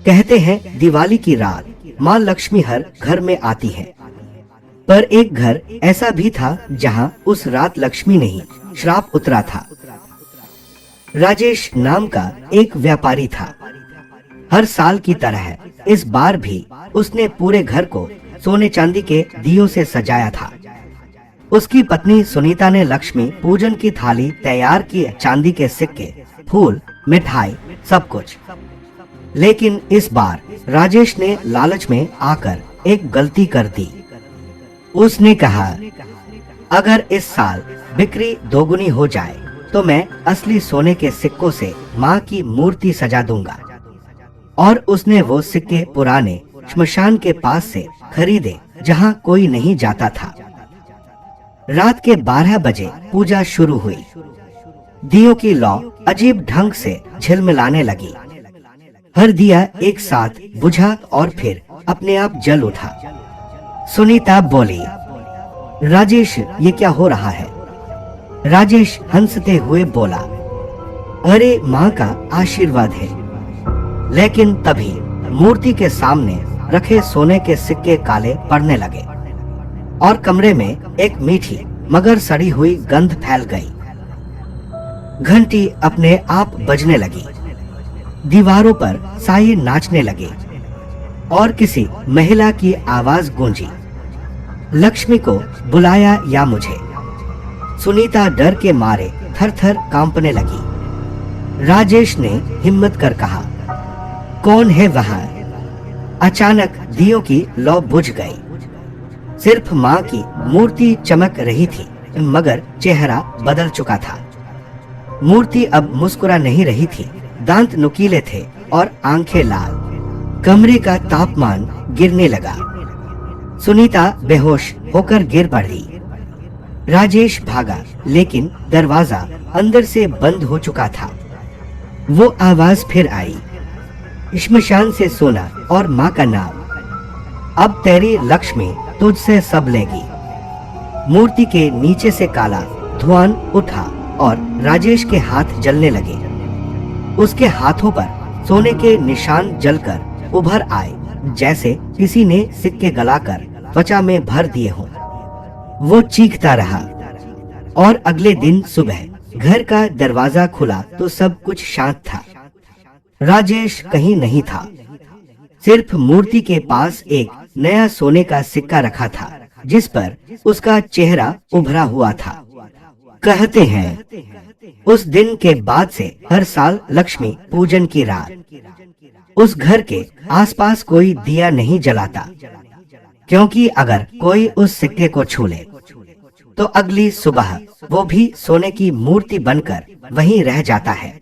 कहते हैं दिवाली की रात माँ लक्ष्मी हर घर में आती है, पर एक घर ऐसा भी था जहाँ उस रात लक्ष्मी नहीं श्राप उतरा था। राजेश नाम का एक व्यापारी था। हर साल की तरह इस बार भी उसने पूरे घर को सोने चांदी के दियों से सजाया था। उसकी पत्नी सुनीता ने लक्ष्मी पूजन की थाली तैयार की, चांदी के सिक्के, फूल, मिठाई, सब कुछ। लेकिन इस बार राजेश ने लालच में आकर एक गलती कर दी। उसने कहा, अगर इस साल बिक्री दोगुनी हो जाए तो मैं असली सोने के सिक्कों से माँ की मूर्ति सजा दूंगा। और उसने वो सिक्के पुराने श्मशान के पास से खरीदे जहाँ कोई नहीं जाता था। रात के 12 बजे पूजा शुरू हुई। दियों की लौ अजीब ढंग से झिलमिलाने लगी। हर दिया एक साथ बुझा और फिर अपने आप जल उठा। सुनीता बोली, राजेश ये क्या हो रहा है? राजेश हंसते हुए बोला, अरे माँ का आशीर्वाद है। लेकिन तभी मूर्ति के सामने रखे सोने के सिक्के काले पड़ने लगे और कमरे में एक मीठी मगर सड़ी हुई गंध फैल गई। घंटी अपने आप बजने लगी, दीवारों पर साये नाचने लगे और किसी महिला की आवाज गूंजी, लक्ष्मी को बुलाया या मुझे? सुनीता डर के मारे थर-थर कांपने लगी। राजेश ने हिम्मत कर कहा, कौन है वहां? अचानक दियों की लौ बुझ गई। सिर्फ माँ की मूर्ति चमक रही थी, मगर चेहरा बदल चुका था। मूर्ति अब मुस्कुरा नहीं रही थी, दांत नुकीले थे और आंखें लाल। कमरे का तापमान गिरने लगा। सुनीता बेहोश होकर गिर पड़ी। राजेश भागा, लेकिन दरवाजा अंदर से बंद हो चुका था। वो आवाज फिर आई, श्मशान से सोना और माँ का नाम, अब तेरी लक्ष्मी तुझसे सब लेगी। मूर्ति के नीचे से काला धुआं उठा और राजेश के हाथ जलने लगे। उसके हाथों पर सोने के निशान जलकर उभर आए, जैसे किसी ने सिक्के गलाकर त्वचा में भर दिए हों। वो चीखता रहा और अगले दिन सुबह घर का दरवाजा खुला तो सब कुछ शांत था। राजेश कहीं नहीं था। सिर्फ मूर्ति के पास एक नया सोने का सिक्का रखा था, जिस पर उसका चेहरा उभरा हुआ था। कहते हैं उस दिन के बाद से हर साल लक्ष्मी पूजन की रात उस घर के आसपास कोई दिया नहीं जलाता, क्योंकि अगर कोई उस सिक्के को छू ले तो अगली सुबह वो भी सोने की मूर्ति बनकर वहीं रह जाता है।